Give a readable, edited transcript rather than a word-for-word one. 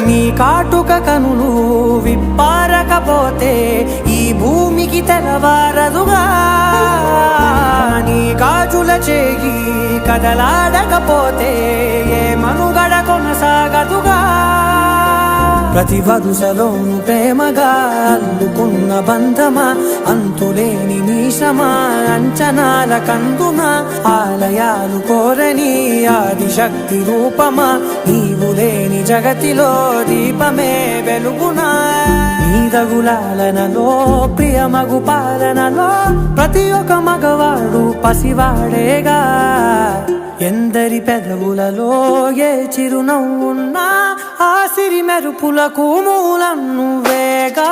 నీ కాటుక కనులు విప్పారకపోతే ఈ భూమికి తెలవారదుగా, నీ గాజుల చేయి కదలాడకపోతే ఏ మనుగడ కొనసాగదుగా. ప్రతి వరుసలోను ప్రేమగా అల్లుకున్న బంధమా, అంతులేని నీ శ్రమ అంచనాల కందున, ఆలయాలు కోరని ఆదిశక్తి రూపమా, నీవు లేని జగతిలో దీపమే వెలుగునా. నీదగులాలనలో ప్రియమగు పాలనలో ప్రతి ఒక్క మగవాడు పసివాడేగా. ఎందరి పెదవులలో ఏ చిరునవ్వున్నా ఆ సిరి మెరుపులకు మూలం నువ్వేగా.